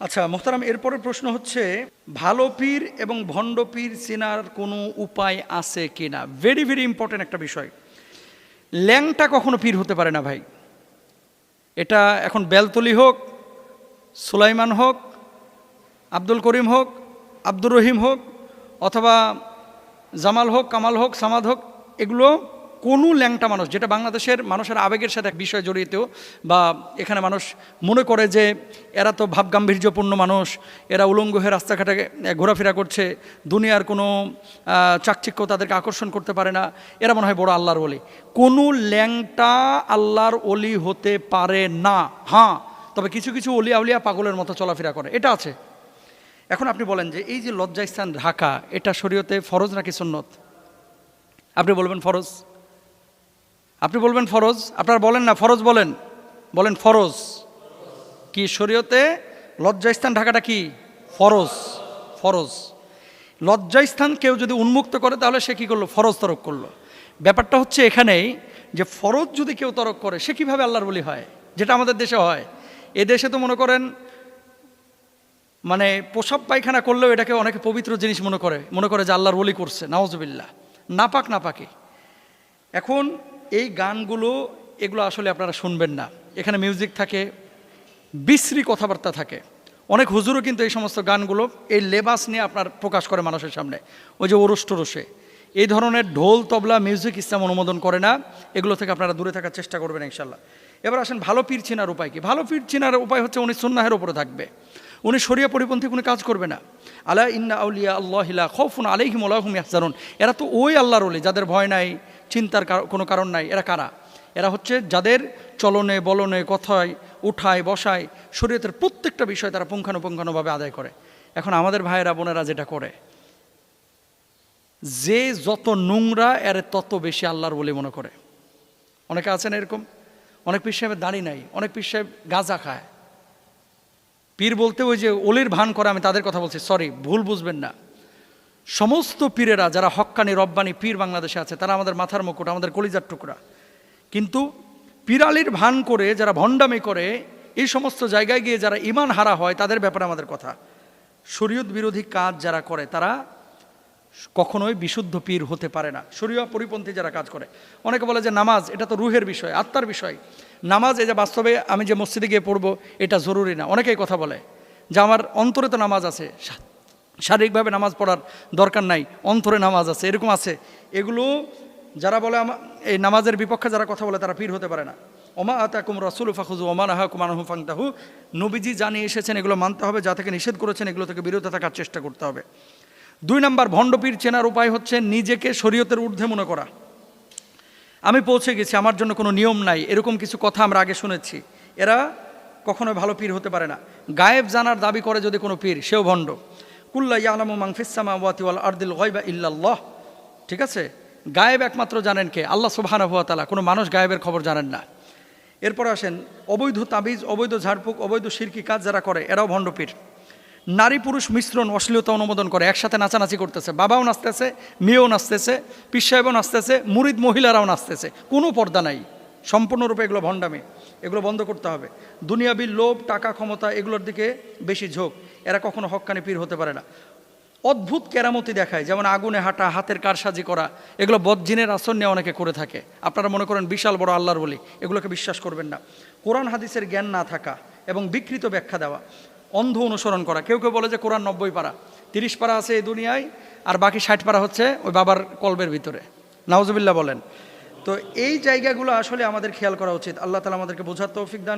আচ্ছা মোহতারাম, এরপরের প্রশ্ন হচ্ছে ভালো পীর এবং ভণ্ড পীর চেনার কোনো উপায় আছে কিনা। ভেরি ভেরি ইম্পর্টেন্ট একটা বিষয়। ল্যাংটা কখনো পীর হতে পারে না ভাই। এটা এখন বেলতলি হোক, সুলাইমান হোক, আব্দুল করিম হোক, আব্দুর রহিম হোক, অথবা জামাল হোক, কামাল হোক, সামাদ হোক, এগুলো কোনো ল্যাংটা মানুষ, যেটা বাংলাদেশের মানুষের আবেগের সাথে এক বিষয় জড়িত, বা এখানে মানুষ মনে করে যে এরা তো ভাবগাম্ভীর্যপূর্ণ মানুষ, এরা উলঙ্গ হয়ে রাস্তাঘাটে ঘোরাফেরা করছে, দুনিয়ার কোনো চাকচিক্য তাদেরকে আকর্ষণ করতে পারে না, এরা মনে হয় বড় আল্লাহর ওলি। কোনো ল্যাংটা আল্লাহর ওলি হতে পারে না। হ্যাঁ, তবে কিছু কিছু ওলি আউলিয়া পাগলের মতো চলাফেরা করে, এটা আছে। এখন আপনি বলেন যে এই যে লজ্জাস্থান ঢাকা, এটা শরীয়তে ফরজ নাকি সুন্নত? আপনি বলবেন ফরজ। আপনি বলবেন ফরজ, আপনারা বলেন না ফরজ, বলেন বলেন ফরজ। কি শরীয়তে লজ্জাস্থান ঢাকাটা কি ফরজ? ফরজ। লজ্জাস্থান কেউ যদি উন্মুক্ত করে তাহলে সে কী করলো? ফরজ তরক করলো। ব্যাপারটা হচ্ছে এখানেই যে ফরজ যদি কেউ তরক করে সে কীভাবে আল্লাহর ওলি হয়, যেটা আমাদের দেশে হয়। এ দেশে তো মনে করেন মানে প্রসাব পায়খানা করলেও এটাকে অনেকে পবিত্র জিনিস মনে করে যে আল্লাহর ওলি করছে। নাউজুবিল্লাহ, নাপাক নাপাকি। এখন এই গানগুলো এগুলো আসলে আপনারা শুনবেন না। এখানে মিউজিক থাকে, বিশ্রী কথাবার্তা থাকে। অনেক হুজুরও কিন্তু এই সমস্ত গানগুলো এই লেবাস নিয়ে আপনার প্রকাশ করে মানুষের সামনে, ওই যে ওরস টোরসে। এই ধরনের ঢোল তবলা মিউজিক ইসলাম অনুমোদন করে না। এগুলো থেকে আপনারা দূরে থাকার চেষ্টা করবেন ইনশাল্লাহ। এবার আসেন ভালো পীর চেনার উপায় কি। ভালো পীর চেনার উপায় হচ্ছে উনি সুন্নাহের উপরে থাকবে, উনি শরিয়া পরিপন্থী কোনো কাজ করবে না। আলা ইন্না আউলিয়া আল্লাহ লা খাউফুন আলাইহিম ওয়া লা হুম ইয়াহজানুন। এরা তো ওই আল্লাহর ওলি যাদের ভয় নাই, চিন্তার কোনো কারণ নাই। এরা কারা? এরা হচ্ছে যাদের চলনে বলনে কথায় উঠায় বসায় শরীয়তের প্রত্যেকটা বিষয় তারা পুঙ্খানুপুঙ্খানুভাবে আদায় করে। এখন আমাদের ভাইয়েরা বোনেরা যেটা করে, যে যত নোংরা এর তত বেশি আল্লাহর বলে মনে করে। অনেকে আছেন এরকম। অনেক পীর সাহেবের দাড়ি নাই, অনেক পীর সাহেব গাঁজা খায়। পীর বলতে ওই যে অলির ভান করে, আমি তাদের কথা বলছি, সরি ভুল বুঝবেন না। সমস্ত পীরেরা যারা হক্কানি রব্বানি পীর বাংলাদেশে আছে তারা আমাদের মাথার মুকুট, আমাদের কলিজার টুকরা। কিন্তু পীরালির ভান করে যারা ভণ্ডামি করে, এই সমস্ত জায়গায় গিয়ে যারা ঈমান হারা হয়, তাদের ব্যাপারে আমাদের কথা। শরীয়ত বিরোধী কাজ যারা করে তারা কখনোই বিশুদ্ধ পীর হতে পারে না। শরীয়ত পরিপন্থী যারা কাজ করে, অনেকে বলে যে নামাজ এটা তো রুহের বিষয়, আত্মার বিষয়। নামাজ এই যে বাস্তবে আমি যে মসজিদে গিয়ে পড়বো এটা জরুরি না। অনেকেই কথা বলে যে আমার অন্তরে তো নামাজ আছে, শারীরিকভাবে নামাজ পড়ার দরকার নাই, অন্তরে নামাজ আছে, এরকম আছে। এগুলো যারা বলে এই নামাজের বিপক্ষে যারা কথা বলে তারা পীর হতে পারে না। ওমা আতাকুম রাসূলু ফাখুযু ওমা নাহাকুম আনহু ফান্তাহু। নবীজি জানিয়ে এসেছেন এগুলো মানতে হবে, যা থেকে নিষেধ করেছেন এগুলো থেকে বিরত থাকার চেষ্টা করতে হবে। 2 নম্বর ভণ্ড পীর চেনার উপায় হচ্ছে নিজেকে শরীয়তের ঊর্ধ্বে মনে করা। আমি পৌঁছে গেছি, আমার জন্য কোনো নিয়ম নাই, এরকম কিছু কথা আমরা আগে শুনেছি। এরা কখনোই ভালো পীর হতে পারে না। গায়েব জানার দাবি করে যদি কোনো পীর, সেও ভণ্ড। কুল্লা ইয়ালামু মান ফিস সামাওয়াতি ওয়াল আরদিল গায়বা ইল্লাল্লাহ। ঠিক আছে, গায়েব একমাত্র জানেন কে? আল্লাহ সুবহানাহু ওয়া তাআলা। কোনো মানুষ গায়েবের খবর জানেন না। এরপর আসেন অবৈধ তাবিজ, অবৈধ ঝাড়ফুঁক, অবৈধ শিরকি কাজ যারা করে এরাও ভণ্ড পীর। নারী পুরুষ মিশ্রণ, অশ্লীলতা অনুমোদন করে, একসাথে নাচানাচি করতেছে, বাবাও নাচতেছে, মেয়েও নাচতেছে, পীর সাহেবও নাচতেছে, মুরিদ মহিলারাও নাচতেছে, কোনো পর্দা নাই। সম্পূর্ণরূপে এগুলো ভণ্ডামি, এগুলো বন্ধ করতে হবে। দুনিয়াবি লোভ, টাকা, ক্ষমতা এগুলোর দিকে বেশি ঝোঁক। এরা কখনো হক্কানি পীর হতে পারে না। অদ্ভুত কেরামতি দেখায়, যেমন আগুনে হাঁটা, হাতের কারসাজি করা, এগুলো বদজিনের আসন নিয়ে অনেকে করে থাকে। আপনারা মনে করেন বিশাল বড় আল্লাহর বলি, এগুলোকে বিশ্বাস করবেন না। কোরআন হাদিসের জ্ঞান না থাকা এবং বিকৃত ব্যাখ্যা দেওয়া, অন্ধ অনুসরণ করা। কেউ কেউ বলে যে কোরআন 90 পারা, 30 পারা আছে এই দুনিয়ায়, আর বাকি 60 পারা হচ্ছে ওই বাবার কলবের ভিতরে। নাউজুবিল্লাহ বলেন। তো এই জায়গাগুলো আসলে আমাদের খেয়াল করা উচিত। আল্লাহ তাআলা আমাদেরকে বোঝার তৌফিক দান।